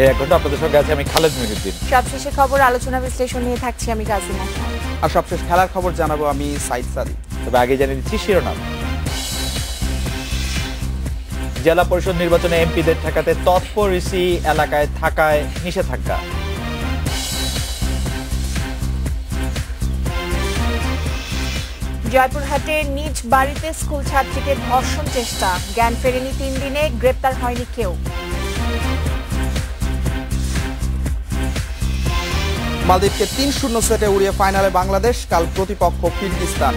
এই এক ঘন্টা আপনাদের সঙ্গে আছে আমি খালেদ মহিউদ্দিন। সবশেষে খবর আলোচনা বিশ্লেষণ নিয়ে থাকছি আমি কাজিমা। আর সবশেষ খেলার খবর জানাবো আমি সাইদ সাদি। তবে আগে জানিয়ে দিচ্ছি শিরোনাম। জেলা পরিষদ নির্বাচনে এমপিদের ঠেকাতে তৎপর ইসি, এলাকায় থাকায় নিষেধাজ্ঞা। জয়পুরহাটে নিজ বাড়িতে স্কুল ছাত্রীকে ধর্ষণ চেষ্টা, জ্ঞান ফেরেনি 3 দিনে, গ্রেপ্তার হয়নি কেউ। মালদ্বীপকে ৩-০ সেটে উড়িয়ে ফাইনালে বাংলাদেশ, কাল প্রতিপক্ষ কিরগিজস্তান।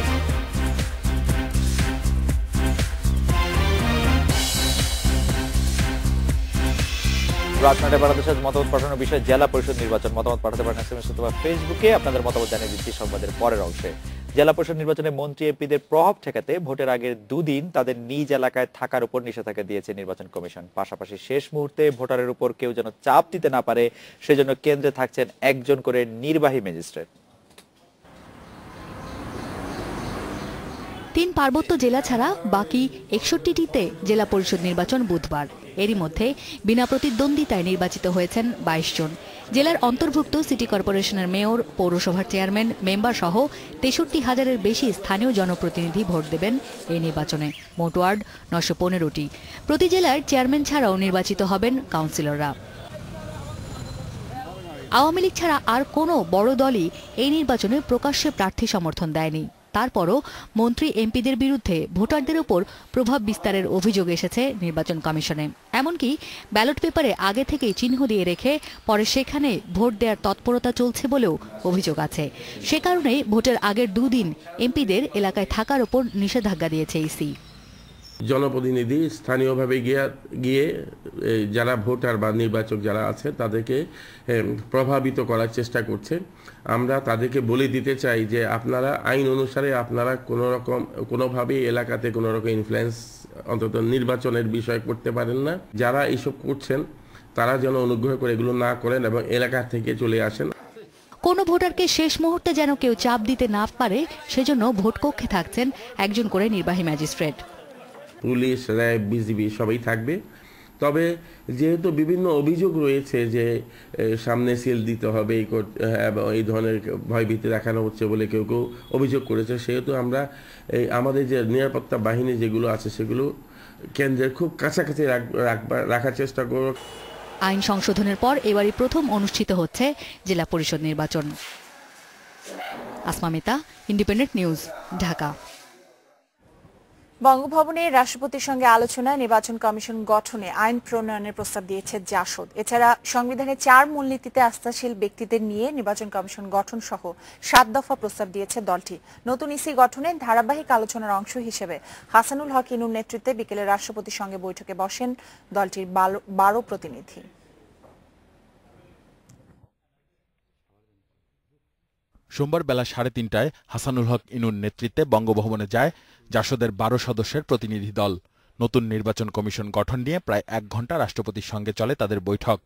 রাজনাটে বাংলাদেশের মতামত পাঠানোর বিষয়ে জেলা পরিষদ নির্বাচন মতামত পাঠাতে পারেন এসএমএস অথবা ফেসবুকে। আপনাদের মতামত জানিয়ে দিচ্ছি সংবাদের পরের অংশে। জেলা পরিষদ নির্বাচনে মন্ত্রী এমপিদের প্রভাব ঠেকাতে ভোটের আগের 2 দিন তাদের নিজ এলাকায় থাকার উপর নিষেধাজ্ঞা দিয়েছে নির্বাচন কমিশন। পাশাপাশি শেষ মুহূর্তে ভোটারের উপর কেউ যেন চাপ দিতে না পারে সেজন্য কেন্দ্রে থাকছেন একজন করে নির্বাহী ম্যাজিস্ট্রেট। 3 পার্বত্য জেলা ছাড়া বাকি 61টিতে জেলা পরিষদ নির্বাচন বুধবার। এরই মধ্যে বিনা প্রতিদ্বন্দ্বিতায় নির্বাচিত হয়েছেন 22 জন। জেলার অন্তর্ভুক্ত সিটি কর্পোরেশনের মেয়র, পৌরসভার চেয়ারম্যান, মেম্বার সহ 63,000-এর বেশি স্থানীয় জনপ্রতিনিধি ভোট দেবেন এই নির্বাচনে। মোট ওয়ার্ড 915টি। প্রতি জেলার চেয়ারম্যান ছাড়াও নির্বাচিত হবেন কাউন্সিলররা। আওয়ামী লীগ ছাড়া আর কোনো বড় দলই এই নির্বাচনে প্রকাশ্যে প্রার্থী সমর্থন দেয়নি। তারপরও মন্ত্রী এমপিদের বিরুদ্ধে ভোটারদের উপর প্রভাব বিস্তারের অভিযোগ এসেছে নির্বাচন কমিশনে। এমনকি ব্যালট পেপারে আগে থেকেই চিহ্ন দিয়ে রেখে পরে সেখানে ভোট দেওয়ার তৎপরতা চলছে বলেও অভিযোগ আছে। সে কারণে ভোটের আগের 2 দিন এমপিদের এলাকায় থাকার উপর নিষেধাজ্ঞা দিয়েছে ইসি। জনপ্রতিনিধি স্থানীয়ভাবে গিয়ে যারা ভোটার বা নির্বাচক যারা আছে তাদেরকে প্রভাবিত করার চেষ্টা করছে। আমরা তাদেরকে বলে দিতে চাই যে আপনারা আইন অনুসারে আপনারা কোনোভাবেই এলাকাতে কোনো রকম ইনফ্লুয়েন্স অন্তত নির্বাচনের বিষয় করতে পারেন না। যারা এইসব করছেন তারা যেন অনুগ্রহ করে এগুলো না করেন এবং এলাকা থেকে চলে আসেন। কোনো ভোটারকে শেষ মুহূর্তে যেন কেউ চাপ দিতে না পারে সেজন্য ভোটকক্ষে থাকছেন একজন করে নির্বাহী ম্যাজিস্ট্রেট। পুলিশ, র্যাব, বিজিবি সবাই থাকবে। তবে যেহেতু বিভিন্ন অভিযোগ রয়েছে যে সামনে সিল দিতে হবে, এই ধরনের ভয়ভীতি দেখানো হচ্ছে বলে কেউ কেউ অভিযোগ করেছে, সেহেতু আমরা আমাদের যে নিরাপত্তা বাহিনী যেগুলো আছে সেগুলো কেন্দ্রের খুব কাছাকাছি রাখার চেষ্টা করব। আইন সংশোধনের পর এবারই প্রথম অনুষ্ঠিত হচ্ছে জেলা পরিষদ নির্বাচন। Asma Meta, Independent News, Dhaka. বঙ্গভবনে রাষ্ট্রপতির সঙ্গে আলোচনায় নির্বাচন কমিশন গঠনে আইন প্রণয়নের প্রস্তাব দিয়েছে জাসদ। এছাড়া সংবিধানে 4 মূলনীতিতে আস্থাশীল ব্যক্তিদের নিয়ে নির্বাচন কমিশন গঠন সহ 7 দফা প্রস্তাব দিয়েছে দলটি। নতুন ইসি গঠনে ধারাবাহিক আলোচনার অংশ হিসেবে হাসানুল হক ইনুর নেতৃত্বে বিকেলে রাষ্ট্রপতির সঙ্গে বৈঠকে বসেন দলটির 12 প্রতিনিধি। সোমবার বেলা 3:30টায় হাসানুল হক ইনুর নেতৃত্বে বঙ্গভবনে যায় জাসদের 12 সদস্যের প্রতিনিধি দল। নতুন নির্বাচন কমিশন গঠন নিয়ে প্রায় 1 ঘণ্টা রাষ্ট্রপতির সঙ্গে চলে তাদের বৈঠক।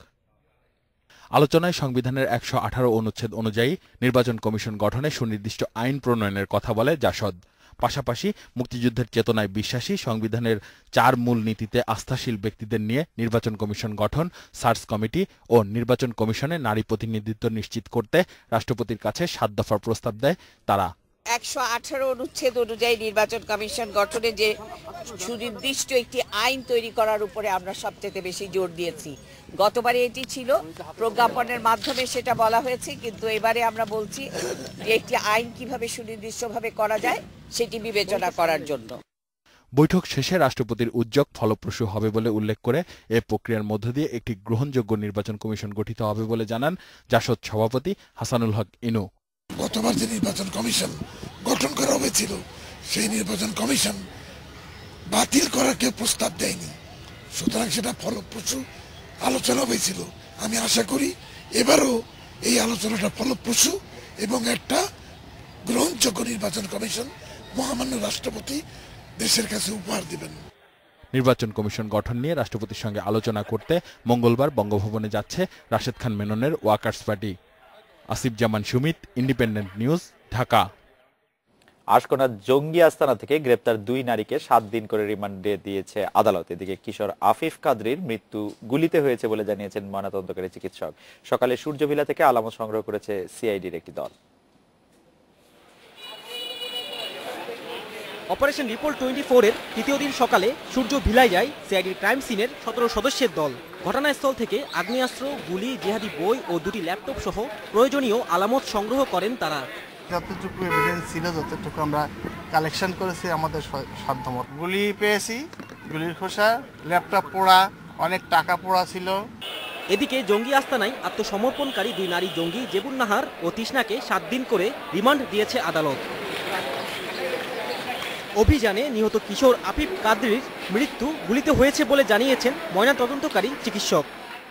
আলোচনায় সংবিধানের 118 অনুচ্ছেদ অনুযায়ী নির্বাচন কমিশন গঠনে সুনির্দিষ্ট আইন প্রণয়নের কথা বলে জাসদ। পাশাপাশি মুক্তিযুদ্ধের চেতনায় বিশ্বাসী, সংবিধানের 4 মূল নীতিতে আস্থাশীল ব্যক্তিদের নিয়ে নির্বাচন কমিশন গঠন, সার্চ কমিটি ও নির্বাচন কমিশনে নারী প্রতিনিধিত্ব নিশ্চিত করতে রাষ্ট্রপতির কাছে 7 দফার প্রস্তাব দেয় তারা। 118 অনুচ্ছেদ অনুযায়ী নির্বাচন কমিশন গঠনে যে সুনির্দিষ্ট একটি আইন তৈরি করার উপরে আমরা সবচেয়ে বেশি জোর দিয়েছি। গতবারে এটি ছিল প্রজ্ঞাপনের মাধ্যমে সেটা বলা হয়েছে, কিন্তু এবারে আমরা বলছি যে একটি আইন কিভাবে সুনির্দিষ্টভাবে করা যায় সেটি বিবেচনা করার জন্য। বৈঠক শেষে রাষ্ট্রপতির উদ্যোগ ফলপ্রসূ হবে বলে উল্লেখ করে এ প্রক্রিয়ার মধ্য দিয়ে একটি গ্রহণযোগ্য নির্বাচন কমিশন গঠিত হবে বলে জানান জাসদ সভাপতি হাসানুল হক ইনু। গতবার যে নির্বাচন কমিশন গঠন করা হয়েছিল সেই নির্বাচন কমিশন বাতিল করার কেউ প্রস্তাব দেয়নি, সুতরাং সেটা ফলপ্রসূ আলোচনা হয়েছিল। আমি আশা করি এবারও এই আলোচনাটা ফলপ্রসূ এবং একটা গ্রহণযোগ্য নির্বাচন কমিশন মহামান্য রাষ্ট্রপতি দেশের কাছে উপহার দিবেন। নির্বাচন কমিশন গঠন নিয়ে রাষ্ট্রপতির সঙ্গে আলোচনা করতে মঙ্গলবার বঙ্গভবনে যাচ্ছে রাশেদ খান মেননের ওয়ার্কার্স পার্টি। আসিফ জামান সুমিত, ইন্ডিপেন্ডেন্ট নিউজ, ঢাকা। আশকোনা জঙ্গি আস্তানা থেকে গ্রেপ্তার 2 নারীকে 7 দিন করে রিমান্ডে দিয়েছে আদালত। এদিকে কিশোর আফিফ কাদরির মৃত্যু গুলিতে হয়েছে বলে জানিয়েছেন ময়নাতদন্তকারী চিকিৎসক। সকালে সূর্যভিলা থেকে আলামত সংগ্রহ করেছে সিআইডির একটি দল। অপারেশন রিপোর্ট 24 এর তৃতীয় দিন সকালে সূর্য ভিলায় যায় সিআইডির ক্রাইম সিনের 17 সদস্যের দল। ঘটনাস্থল থেকে আগ্নেয়াস্ত্র, গুলি, জিহাদি বই ও 2টি ল্যাপটপ সহ প্রয়োজনীয় আলামত সংগ্রহ করেন তারা। যতটুকু এভিডেন্স ছিল, যতটুকু আমরা কালেকশন করেছি আমাদের সাধ্যমত। গুলি পেয়েছি, গুলির খোসা, ল্যাপটপ পোড়া, অনেক টাকা পোড়া ছিল। এদিকে জঙ্গি আস্তানায় আত্মসমর্পণকারী 2 নারী জঙ্গি জেবুন নাহার ও তৃষ্ণাকে 7 দিন করে রিমান্ড দিয়েছে আদালত। অভিযানে নিহত কিশোর আফিফ কাদরির মৃত্যু গুলিতে হয়েছে বলে জানিয়েছেন ময়নাতদন্তকারী চিকিৎসক।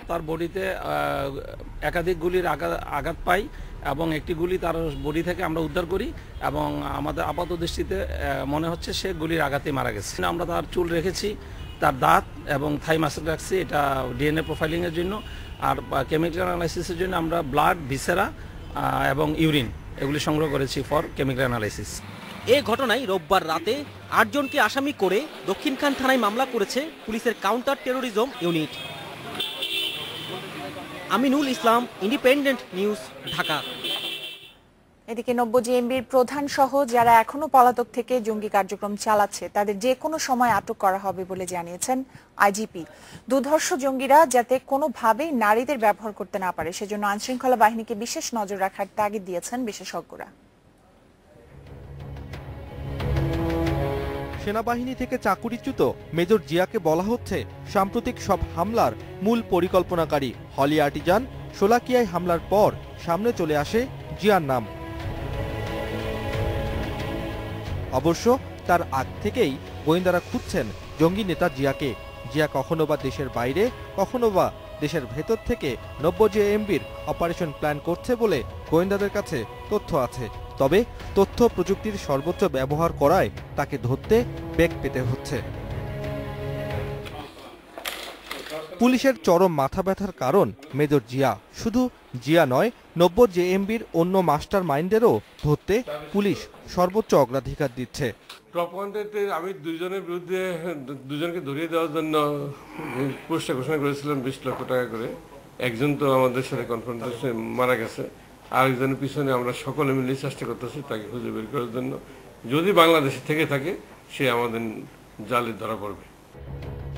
তার বডিতে একাধিক গুলির আঘাত পাই এবং একটি গুলি তার বডি থেকে আমরা উদ্ধার করি এবং আমাদের আপাত দৃষ্টিতে মনে হচ্ছে সে গুলির আঘাতে মারা গেছে। আমরা তার চুল রেখেছি, তার দাঁত এবং থাই মাসেল রাখছি, এটা ডিএনএ প্রোফাইলিংয়ের জন্য। আর কেমিক্যাল অ্যানালাইসিসের জন্য আমরা ব্লাড, ভিসেরা এবং ইউরিন এগুলি সংগ্রহ করেছি ফর কেমিক্যাল অ্যানালাইসিস। এ ঘটনায় রোববার রাতে 8 জনকে আসামি করে দক্ষিণখান থানায় মামলা করেছে পুলিশের counter terrorism unit. Aminul Islam, independent News, Dhaka. এদিকে 90 জেএমবির প্রধান সহ যারা এখনো পলাতক থেকে জঙ্গি কার্যক্রম চালাচ্ছে তাদের যে কোনো সময় আটক করা হবে বলে জানিয়েছেন আইজিপি। দুর্ধর্ষ জঙ্গিরা যাতে কোনোভাবেই নারীদের ব্যবহার করতে না পারে সেজন্য আইনশৃঙ্খলা বাহিনীকে বিশেষ নজর রাখার তাগিদ দিয়েছেন বিশেষজ্ঞরা। সেনাবাহিনী থেকে চাকুরিচ্যুত মেজর জিয়াকে বলা হচ্ছে সাম্প্রতিক সব হামলার মূল পরিকল্পনাকারী। হলি আর্টিজান শোলাকিয়ায় হামলার পর সামনে চলে আসে জিয়ার নাম। অবশ্য তার আগ থেকেই গোয়েন্দারা খুঁজছেন জঙ্গি নেতা জিয়াকে। জিয়া কখনো বা দেশের বাইরে, কখনো বা দেশের ভেতর থেকে 90 জেএমবির অপারেশন প্ল্যান করছে বলে গোয়েন্দাদের কাছে তথ্য আছে। তবে তথ্য প্রযুক্তির সর্বোচ্চ ব্যবহার করায় তাকে ধরতে বেগ পেতে হচ্ছে। পুলিশের চরম মাথা ব্যথার কারণ মেজর জিয়া। শুধু জিয়া নয়, 90 জেএমবির অন্য মাস্টার মাইন্ডেরও ধরতে পুলিশ সর্বোচ্চ অগ্রাধিকার দিচ্ছে। টপ ওয়ান্টেডে আমি দুজনকে ধরিয়ে দেওয়ার জন্য পুরস্কার ঘোষণা করেছিলাম 20 লক্ষ টাকা করে। একজন তো আমাদের সাথে কনফ্রন্টেশনে মারা গেছে, আরেকজনের পিছনে আমরা সকলে মিলে চেষ্টা করতেছি তাকে খুঁজে বের করার জন্য। যদি বাংলাদেশে থেকে থাকে সে আমাদের জালে ধরা পড়বে।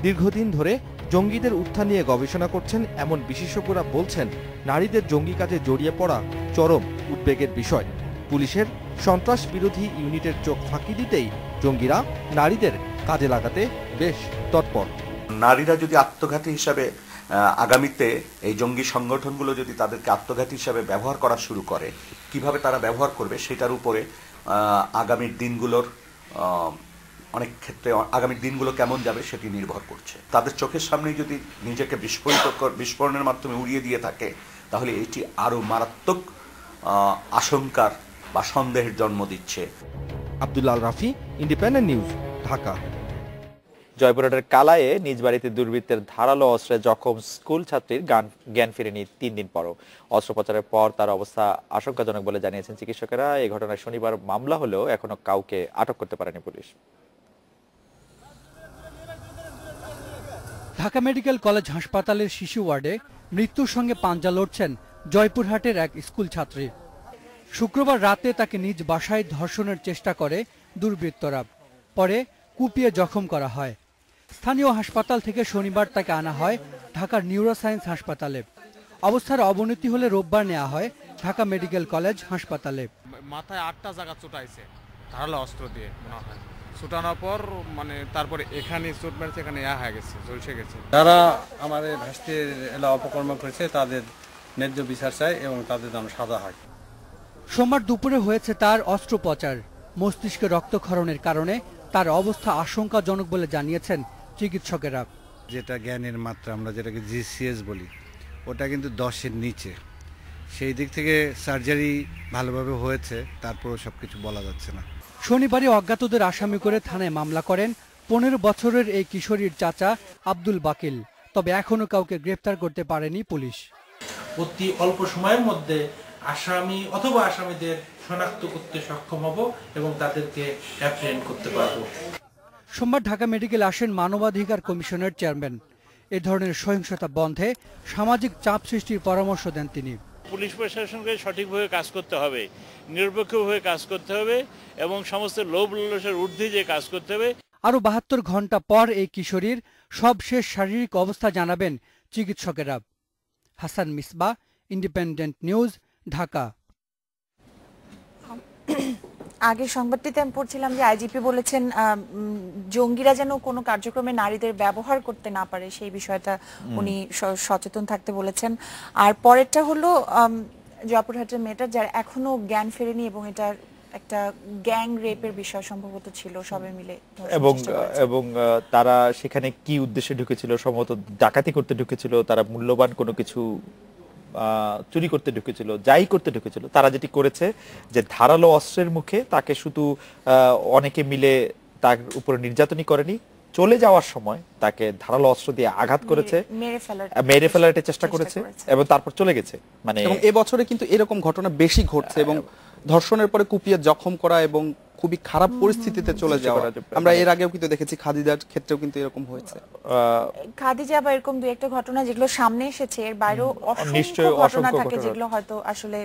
দীর্ঘদিন ধরে জঙ্গিদের উত্থান নিয়ে গবেষণা করছেন এমন বিশেষজ্ঞরা বলছেন নারীদের জঙ্গি কাজে জড়িয়ে পড়া চরম উদ্বেগের বিষয়। পুলিশের সন্ত্রাস বিরোধী ইউনিটের চোখ ফাঁকি দিতেই জঙ্গিরা নারীদের কাজে লাগাতে বেশ তৎপর। নারীরা যদি আত্মঘাতী হিসাবে আগামীতে এই জঙ্গি সংগঠনগুলো যদি তাদেরকে আত্মঘাতী হিসাবে ব্যবহার করা শুরু করে, কিভাবে তারা ব্যবহার করবে সেটার উপরে আগামীর দিনগুলোর অনেক ক্ষেত্রে আগামী দিনগুলো কেমন যাবে সেটি নির্ভর করছে। তাদের চোখের সামনেই যদি নিজেকে বিস্ফোরণের মাধ্যমে উড়িয়ে দিয়ে থাকে তাহলে এটি আরো মারাত্মক আশঙ্কার বা সন্দেহের জন্ম দিচ্ছে। Abdullah Rafi, Independent News, Dhaka. জয়পুরহাটের কালায়ে নিজ বাড়িতে দুর্বৃত্তের ধারালো অস্ত্রে জখম স্কুল ছাত্রীর জ্ঞান ফিরেনি 3 দিন পরও। অস্ত্রোপচারের পর তার অবস্থা আশঙ্কাজনক বলে জানিয়েছেন চিকিৎসকেরা। এই ঘটনায় শনিবার মামলা হলেও এখনো কাউকে আটক করতে পারেনি পুলিশ। ঢাকা মেডিকেল কলেজ হাসপাতালের শিশু ওয়ার্ডে মৃত্যুর সঙ্গে পাঞ্জা লড়ছেন জয়পুরহাটের এক স্কুল ছাত্রী। শুক্রবার রাতে তাকে নিজ বাসায় ধর্ষণের চেষ্টা করে দুর্বৃত্তরা, পরে কুপিয়ে জখম করা হয়। স্থানীয় হাসপাতাল থেকে শনিবার তাকে আনা হয় ঢাকার নিউরোসায়েন্স হাসপাতালে। অবস্থার অবনতি হলে রোববার নেওয়া হয় ঢাকা মেডিকেল কলেজ হাসপাতালে। মাথায় 8টা জায়গা চুটাইছে ধারালো অস্ত্র দিয়ে, মনে হয় ছুটানোর পর তারপরে এখানে চোট মেরেছে, এখানে হয়ে গেছে, ঝলসে গেছে। যারা আমাদের ভাস্তির এলা অপকর্ম করেছে তাদের ন্যায্য বিচার চাই এবং তাদের যেন সাজা হয়। সোমবার দুপুরে হয়েছে তার অস্ত্রোপচার। মস্তিষ্কে রক্তক্ষরণের কারণে তার অবস্থা আশঙ্কাজনক বলে জানিয়েছেন চিকিৎসকেরা। যেটা জ্ঞানের মাত্রা আমরা যেটাকে জিসিএস বলি, ওটা কিন্তু 10-এর নিচে। সেই দিক থেকে সার্জারি ভালোভাবে হয়েছে, তারপরও সবকিছু বলা যাচ্ছে না। শনিবারই অজ্ঞাতদের আসামি করে থানায় মামলা করেন 15 বছরের এই কিশোরীর চাচা আব্দুল বাকিল। তবে এখনো কাউকে গ্রেফতার করতে পারেনি পুলিশ। অতি অল্প সময়ের মধ্যে আসামি অথবা আসামিদের শনাক্ত করতে সক্ষম হব এবং তাদেরকে অ্যাপ্রিহেন্ড করতে পারব। সোমবার ঢাকা মেডিকেল আসেন মানবাধিকার কমিশনের চেয়ারম্যান। এ ধরনের সহিংসতা বন্ধে সামাজিক চাপ সৃষ্টির পরামর্শ দেন তিনি। পুলিশ প্রশাসনকে সঠিকভাবে কাজ করতে হবে, নিরপেক্ষভাবে কাজ করতে হবে এবং সমস্ত লোভ লালসার ঊর্ধ্বে যে কাজ করতে হবে। আরও ৭২ ঘন্টা পর এই কিশোরীর সবশেষ শারীরিক অবস্থা জানাবেন চিকিৎসকেরা। Hasan Misba, independent News, Dhaka. আগের সংবাদটিতে আমি পড়ছিলাম যে আইজিপি বলেছেন জঙ্গিরা যেন কোনো কার্যক্রমে নারীদের ব্যবহার করতে না পারে, সেই বিষয়টা উনি সচেতন থাকতে বলেছেন। আর পরেরটা হলো জয়পুরহাটের মেয়েটার যার এখনো জ্ঞান ফেরেনি এবং এটা একটা গ্যাং রেপের বিষয় সম্ভবত ছিল, সবাই মিলে এবং তারা সেখানে কি উদ্দেশ্যে ঢুকেছিল, সম্ভবত ডাকাতি করতে ঢুকেছিল, তারা মূল্যবান কোনো কিছু চুরি করতে ঢুকেছিল, যাই করতে ঢুকেছিল। তারা যেটি করেছে যে ধারালো অস্ত্রের মুখে তাকে শুধু অনেকে মিলে তার উপরে নির্যাতনই করেনি, চলে যাওয়ার সময় তাকে ধারালো অস্ত্র দিয়ে আঘাত করেছে, মেরে ফেলার চেষ্টা করেছে এবং তারপর চলে গেছে। মানে এবছরে কিন্তু এরকম ঘটনা বেশি ঘটছে এবং ধর্ষণের পরে কুপিয়ে জখম করা এবং খুবই খারাপ পরিস্থিতিতে চলে যাওয়া আমরা এর আগেও কিন্তু দেখেছি। খাদিজার ক্ষেত্রেও কিন্তু এরকম হয়েছে। খাদিজা বা এরকম দুই একটা ঘটনা যেগুলো সামনে এসেছে, এর বাইরেও অসংখ্য ঘটনা থাকে যেগুলো হয়তো আসলে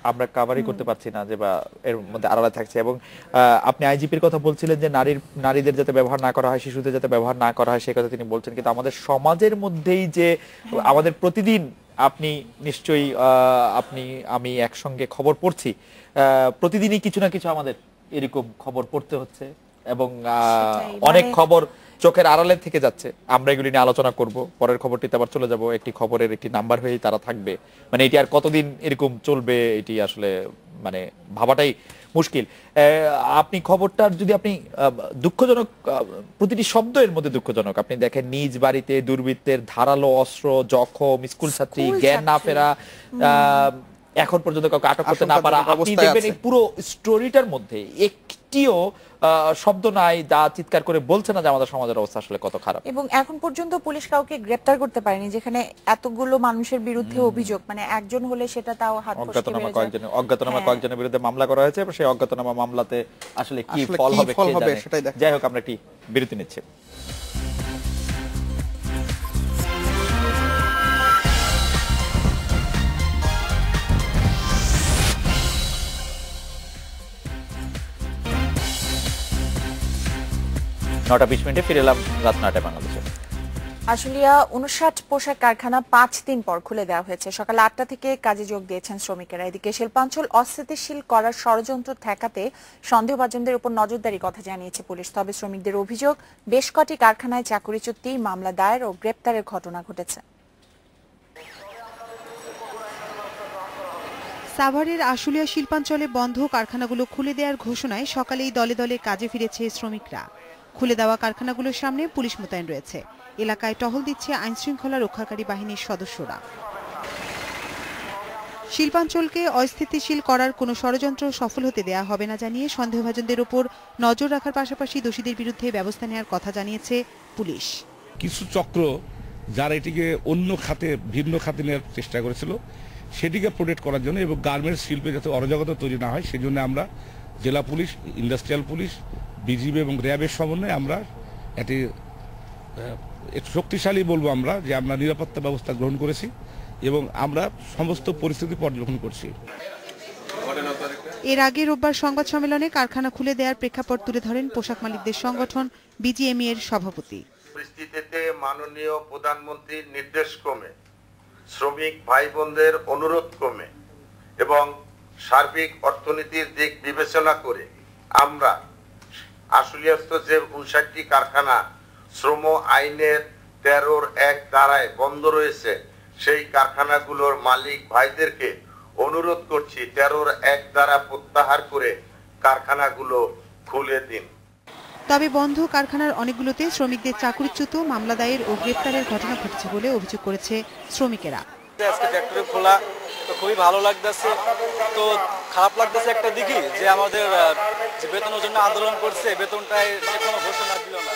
আমরা কাভারই করতে পারছি না, যে বা এর মধ্যে আড়ালে থাকছে। এবং আপনি আইজিপির কথা বলছিলেন যে নারীদের যাতে ব্যবহার না করা হয়, শিশুদের যাতে ব্যবহার না করা হয়, সেই কথা তিনি বলছেন। কিন্তু আমাদের সমাজের মধ্যেই যে আমাদের প্রতিদিন আপনি নিশ্চয়ই আমি একসঙ্গে খবর পড়ছি, প্রতিদিনই কিছু না কিছু আমাদের এরকম খবর পড়তে হচ্ছে এবং অনেক খবর চোখের আড়ালে থেকে যাচ্ছে। আমরা এগুলি নিয়ে আলোচনা করব, পরের খবরটিতে আবার চলে যাব। একটি খবরের একটি নাম্বার হয়েই তারা থাকবে, মানে এটি আর কতদিন এরকম চলবে এটি আসলে মানে ভাবাটাই মুশকিল। আপনি খবরটার যদি আপনি দুঃখজনক, প্রতিটি শব্দ এর মধ্যে দুঃখজনক। আপনি দেখেন নিজ বাড়িতে দুর্বৃত্তের ধারালো অস্ত্র, জখম, স্কুল ছাত্রী, জ্ঞান না ফেরা, এখন পর্যন্ত কাউকে আটক করতে না পারা। আপনি দেখবেন এই পুরো স্টোরিটার মধ্যে একটিও শব্দ নাই যা চিৎকার করে বলছে না যে আমাদের সমাজের অবস্থা আসলে কত খারাপ। এবং এখন পর্যন্ত পুলিশ কাউকে গ্রেফতার করতে পারেনি, যেখানে এতগুলো মানুষের বিরুদ্ধে অভিযোগ, মানে একজন হলে সেটা তাও হাত ফসকে বের যায়। অজ্ঞাতনামা কয়েকজনের বিরুদ্ধে মামলা করা হয়েছে, সেই অজ্ঞাতনামা মামলাতে আসলে কি ফল হবে সেটাই দেখা। যাই হোক, আমরা একটি বিরতি নিচ্ছি। নটা 20 মিনিটে ফিরে এলাম রাত 9টায় বাংলাদেশে। আশুলিয়া 59 পোশাক কারখানা 5 দিন পর খুলে দেওয়া হয়েছে। সকাল 8টা থেকে কাজে যোগ দিয়েছেন শ্রমিকেরা। এদিকে শিল্পাঞ্চল অস্থিতিশীল করার ষড়যন্ত্র ঠেকাতে সন্দেহভাজনদের উপর নজরদারি কথা জানিয়েছে পুলিশ। তবে শ্রমিকদের অভিযোগ, বেশ কটি কারখানায় চাকরিচ্যুতি, মামলা দায়ের ও গ্রেপ্তারের ঘটনা ঘটেছে। সাভারের আশুলিয়া শিল্পাঞ্চলে বন্ধ কারখানাগুলো খুলে দেওয়ার ঘোষণায় সকালেই দলে দলে কাজে ফিরেছে শ্রমিকরা। খুলে দেওয়া কারখানাগুলোর সামনে পুলিশ মোতায়েন রয়েছে। এলাকায় টহল দিচ্ছে আইনশৃঙ্খলা রক্ষাকারী বাহিনীর সদস্যরা। শিল্পাঞ্চলকে অস্থিতিশীল করার কোনো ষড়যন্ত্র সফল হতে দেয়া হবে না জানিয়ে সন্দেহভাজনদের উপর নজর রাখার পাশাপাশি দোষীদের বিরুদ্ধে ব্যবস্থা নেওয়ার কথা জানিয়েছে পুলিশ। কিছু চক্র যারা এটিকে অন্য খাতে, ভিন্ন খাতে নেওয়ার চেষ্টা করেছিল, সেটিকে প্রোটেক্ট করার জন্য এবং গার্মেন্টস শিল্পে যাতে অরাজকতা তৈরি না হয় সেজন্য আমরা জেলা পুলিশ, ইন্ডাস্ট্রিয়াল পুলিশ, বিজিবি এবং র্যাবের সমন্বয়ে আমরা এটি শক্তিশালী বলবো আমরা যে আমরা নিরাপত্তা ব্যবস্থা গ্রহণ করেছি এবং আমরা সমস্ত পরিস্থিতি পর্যবেক্ষণ করছি। এর আগে রোববার সংবাদ সম্মেলনে কারখানা খুলে দেওয়ার প্রেক্ষাপট তুলে ধরেন পোশাক মালিকদের সংগঠন বিজিএমই এর সভাপতি। পরিস্থিতিতে মাননীয় প্রধানমন্ত্রীর নির্দেশ ক্রমে, শ্রমিক ভাই বোনদের অনুরোধ ক্রমে এবং সার্বিক অর্থনীতির দিক বিবেচনা করে আমরা আশুলিয়াস্থ যে 59টি কারখানা শ্রম আইনের 13(1) ধারায় বন্ধ রয়েছে, সেই কারখানাগুলোর মালিক ভাইদেরকে অনুরোধ করছি 13(1) ধারা প্রত্যাহার করে কারখানাগুলো খুলে দিন। তবে বন্ধ কারখানার অনেকগুলোতে শ্রমিকদের চাকরিচ্যুত, মামলা দায়ের ও গ্রেপ্তারের ঘটনা ঘটেছে বলে অভিযোগ করেছে শ্রমিকেরা। আজকে ফ্যাক্টরি খোলা তো খুবই ভালো লাগতেছে, তো খারাপ লাগতেছে একটা দিকই যে আমাদের যে বেতনের জন্য আন্দোলন করছে বেতনটায় কোনো ঘোষণা দিল না।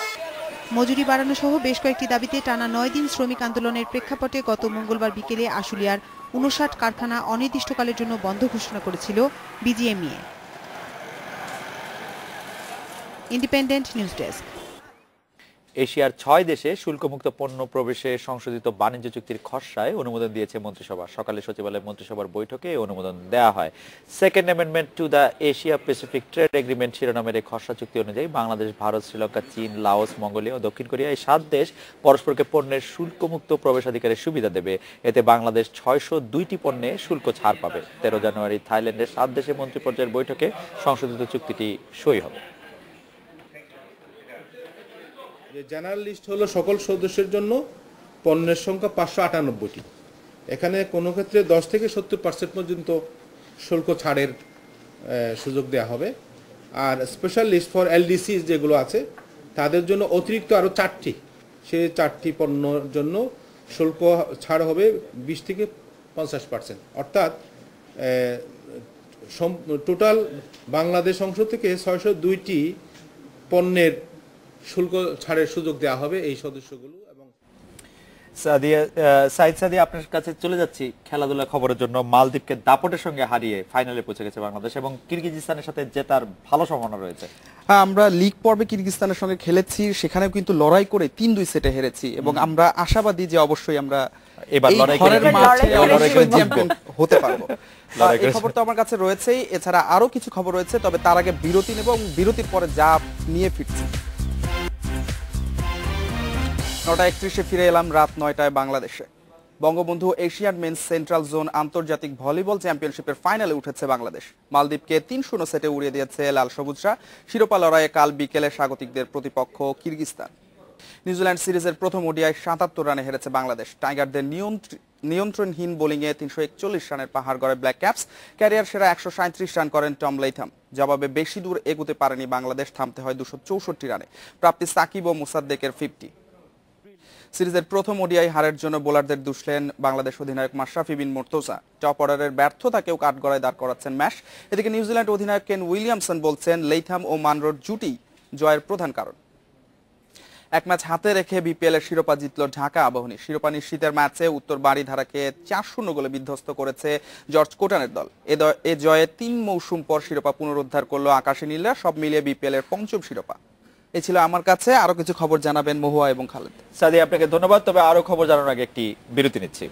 মজুরি বাড়ানো সহ বেশ কয়েকটি দাবিতে টানা 9 দিন শ্রমিক আন্দোলনের প্রেক্ষাপটে গত মঙ্গলবার বিকেলে আশুলিয়ার 59 কারখানা অনির্দিষ্টকালের জন্য বন্ধ ঘোষণা করেছিল বিজিএমইএ। Independent news desk. এশিয়ার 6 দেশে শুল্কমুক্ত পণ্য প্রবেশে সংশোধিত বাণিজ্য চুক্তির খসড়ায় অনুমোদন দিয়েছে মন্ত্রিসভা। সকালে সচিবালয় মন্ত্রিসভার বৈঠকে এই অনুমোদন দেওয়া হয়। Second amendment to the Asia Pacific trade agreement শিরোনামের এই খসড়া চুক্তি অনুযায়ী বাংলাদেশ, ভারত, শ্রীলঙ্কা, চীন, লাওস, মঙ্গোলিয়া ও দক্ষিণ কোরিয়া এই 7 দেশ পরস্পরকে পণ্যের শুল্কমুক্ত প্রবেশাধিকারের সুবিধা দেবে। এতে বাংলাদেশ 602টি পণ্যে শুল্ক ছাড় পাবে। 13 জানুয়ারি থাইল্যান্ডের 7 দেশের মন্ত্রী পর্যায়ের বৈঠকে সংশোধিত চুক্তিটি সই হবে। জেনারেল লিস্ট হলো সকল সদস্যের জন্য পণ্যের সংখ্যা 598টি। এখানে কোনো ক্ষেত্রে 10 থেকে 70% পর্যন্ত শুল্ক ছাড়ের সুযোগ দেওয়া হবে। আর স্পেশাল লিস্ট ফর এলডিসি যেগুলো আছে তাদের জন্য অতিরিক্ত আরও 4টি, সেই 4টি পণ্যর জন্য শুল্ক ছাড় হবে 20 থেকে 50%। অর্থাৎ টোটাল বাংলাদেশ অংশ থেকে 602টি পণ্যের শুল্ক ছাড়ের সুযোগ দেওয়া হবে এই সদস্যগুলো। এবং সাদিয়া, আপনার কাছে চলে যাচ্ছি খেলাধুলা খবরের জন্য। মালদ্বীপকে দাপটের সঙ্গে হারিয়ে ফাইনালে পৌঁছে গেছে বাংলাদেশ এবং কিরগিজস্তানের সাথে জেতার ভালো সম্ভাবনা রয়েছে। আমরা লিগ পর্বে কিরগিজস্তানের সঙ্গে খেলেছি, সেখানেও কিন্তু লড়াই করে 3-2 সেটে হেরেছি এবং আমরা আশাবাদী যে অবশ্যই আমরা এবার লড়াই করে চ্যাম্পিয়ন হতে পারবো। এই খবর তো আমার কাছে রয়েছেই, এছাড়া আরো কিছু খবর রয়েছে, তবে তার আগে বিরতি নেব এবং বিরতির পরে যা নিয়ে ফিরছি। 9:31 ফিরে এলাম রাত 9টায় বাংলাদেশে। Bangabandhu Asian men's central zone আন্তর্জাতিক ভলিবল চ্যাম্পিয়নশিপের ফাইনালে উঠেছে বাংলাদেশ। মালদ্বীপকে 3-0 সেটে উড়িয়ে দিয়েছে লাল সবুজরা। শিরোপা লড়াইয়ে কাল বিকেলে স্বাগতিকদের প্রতিপক্ষ কিরগিজস্তান। নিউজিল্যান্ড সিরিজের প্রথম ওডিআই 77 রানে হেরেছে বাংলাদেশ। টাইগারদের নিয়ন্ত্রণহীন বোলিংয়ে 341 রানের পাহাড় গড়ে ব্ল্যাক ক্যাপস। ক্যারিয়ার সেরা 137 রান করেন টম লেইথাম। জবাবে বেশি দূর এগোতে পারেনি বাংলাদেশ, থামতে হয় 264 রানে। প্রাপ্তি সাকিব ও মুসাদ্দেকের 50। সিরিজের প্রথম ওডিআই হারের জন্য বোলারদের দুষলেন বাংলাদেশ অধিনায়ক মাশরাফি বিন মুর্তজা। টপ অর্ডারের ব্যর্থতাকেও কাঠগড়ায় দাঁড় করাচ্ছেন ম্যাশ। এদিকে নিউজিল্যান্ড অধিনায়ক কেন উইলিয়ামসন বলছেন লেইথাম ও মানরোর জুটি জয়ের প্রধান কারণ। এক ম্যাচ হাতে রেখে বিপিএল এর শিরোপা জিতল ঢাকা আবাহনী। শিরোপা নিশ্চিতের ম্যাচে উত্তর বাড়িধারাকে 4-0 গোলে বিধ্বস্ত করেছে জর্জ কোটানের দল। এ জয়ে 3 মৌসুম পর শিরোপা পুনরুদ্ধার করলো আকাশী নীলরা। সব মিলিয়ে বিপিএল এর 5ম শিরোপা। এই ছিল আমার কাছে। আরো কিছু খবর জানাবেন মহুয়া এবং খালেদ। সাদিয়া, আপনাকে ধন্যবাদ। তবে আরো খবর জানানোর আগে একটি বিরতি নিচ্ছি।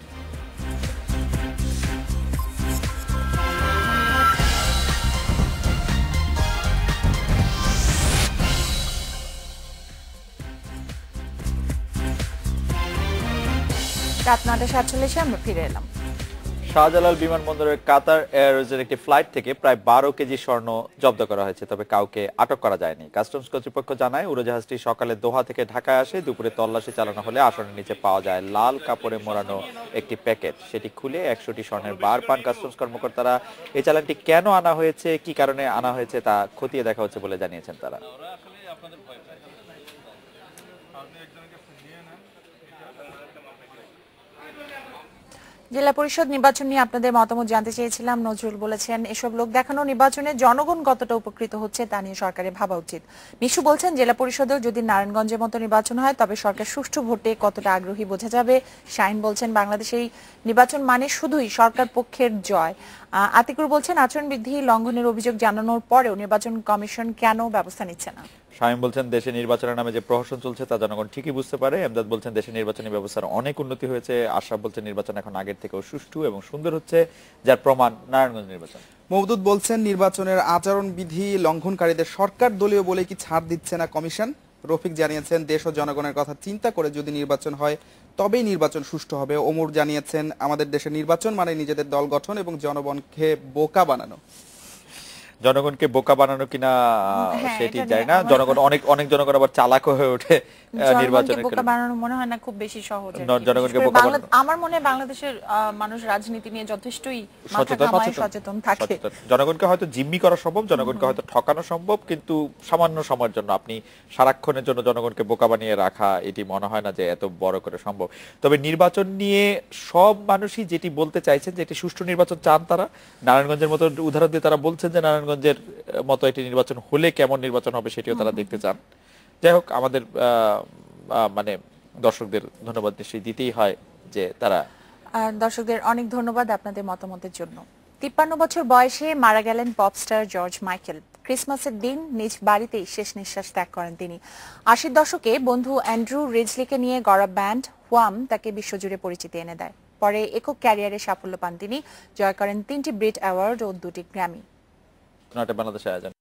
রাত 9:47 আমরা ফিরে এলাম। শাহজালাল বিমানবন্দরের কাতার এয়ারওয়েজের একটি ফ্লাইট থেকে প্রায় 12 কেজি স্বর্ণ জব্দ করা হয়েছে, তবে কাউকে আটক করা যায়নি। কাস্টমস কর্তৃপক্ষ জানায় উড়োজাহাজটি সকালে দোহা থেকে ঢাকায় আসে। দুপুরে তল্লাশি চালানো হলে আসনের নিচে পাওয়া যায় লাল কাপড়ে মোড়ানো একটি প্যাকেট। সেটি খুলে 100টি স্বর্ণের বার পান কাস্টমস কর্মকর্তারা। এই চালানটি কেন আনা হয়েছে, কি কারণে আনা হয়েছে তা খতিয়ে দেখা হচ্ছে বলে জানিয়েছেন তারা। জেলা পরিষদ নির্বাচন নিয়ে আপনাদের মতামত জানতে চেয়েছিলাম। নজরুল বলেছেন, এসব লোক দেখানো নির্বাচনে জনগণ কতটা উপকৃত হচ্ছে তা নিয়ে সরকারের ভাবা উচিত। মিশু বলছেন, জেলা পরিষদেও যদি নারায়ণগঞ্জের মতো নির্বাচন হয় তবে সরকার সুষ্ঠু ভোটে কতটা আগ্রহী বোঝা যাবে। শাহিন বলছেন, বাংলাদেশে এই নির্বাচন মানে শুধুই সরকার পক্ষের জয়। আতিকুর বলছেন, আচরণবিধি লঙ্ঘনের অভিযোগ জানানোর পরেও নির্বাচন কমিশন কেন ব্যবস্থা নিচ্ছে না। শামীম বলছেন, দেশে নির্বাচনের নামে যে প্রহসন চলছে তা জনগণ ঠিকই বুঝতে পারে। এমদাদ বলছেন, দেশে নির্বাচনী ব্যবস্থার অনেক উন্নতি হয়েছে। আশরাফ বলছেন, নির্বাচন এখন আগের থেকেও সুষ্ঠু এবং সুন্দর হচ্ছে, যার প্রমাণ নারায়ণগঞ্জ নির্বাচন। মওদুদ বলছেন, নির্বাচনের আচরণবিধি লঙ্ঘনকারীদের সরকার দলীয় বলে কি ছাড় দিচ্ছে না কমিশন। রফিক জানিয়েছেন, দেশ ও জনগণের কথা চিন্তা করে যদি নির্বাচন হয় তবেই নির্বাচন সুষ্ঠু হবে। ওমর জানিয়েছেন, আমাদের দেশে নির্বাচন মানে নিজেদের দল গঠন এবং জনগণকে বোকা বানানো। জনগণকে বোকা বানানো কিনা সেটি জানি না। জনগণ অনেক জনগণ আবার চালাক হয়ে ওঠে নির্বাচনের বোকা বানানো মনে হয় না খুব বেশি সহজ। জনগণকে বোকা বানানো, আমার মনে হয় বাংলাদেশের মানুষ রাজনীতি নিয়ে যথেষ্টই সচেতন থাকে। জনগণকে হয়তো জিম্মি করা সম্ভব, জনগণকে হয়তো ঠকানো সম্ভব, কিন্তু সামান্য সময়ের জন্য আপনি সারাক্ষণের জন্য জনগণকে বোকা বানিয়ে রাখা এটি মনে হয় না যে এত বড় করে সম্ভব। তবে নির্বাচন নিয়ে সব মানুষই যেটি বলতে চাইছেন যে এটি সুষ্ঠু নির্বাচন চান তারা। নারায়ণগঞ্জের মতো উদাহরণ দিয়ে তারা বলছেন যে নারায়ণগঞ্জের মতো একটি নির্বাচন হলে কেমন নির্বাচন হবে সেটিও তারা দেখতে চান। যাই হোক, আমাদের মানে দর্শকদের ধন্যবাদ নিশ্চয়ই দিতেই হয় যে তারা দর্শকদের অনেক ধন্যবাদ আপনাদের মতামতের জন্য। 53 বছর বয়সে মারা গেলেন পপস্টার জর্জ মাইকেল। ক্রিসমাসের দিন নিজ বাড়িতেই শেষ নিঃশ্বাস ত্যাগ করেন তিনি। 80 দশকে বন্ধু অ্যান্ড্রু রিজলিকে নিয়ে গড়া ব্যান্ড হোয়াম তাকে বিশ্বজুড়ে পরিচিতি এনে দেয়। পরে একক ক্যারিয়ারে সাফল্য পান তিনি, জয় করেন 3টি ব্রিট অ্যাওয়ার্ড ও 2টি গ্র্যামি। বাংলাদেশ আয়োজন।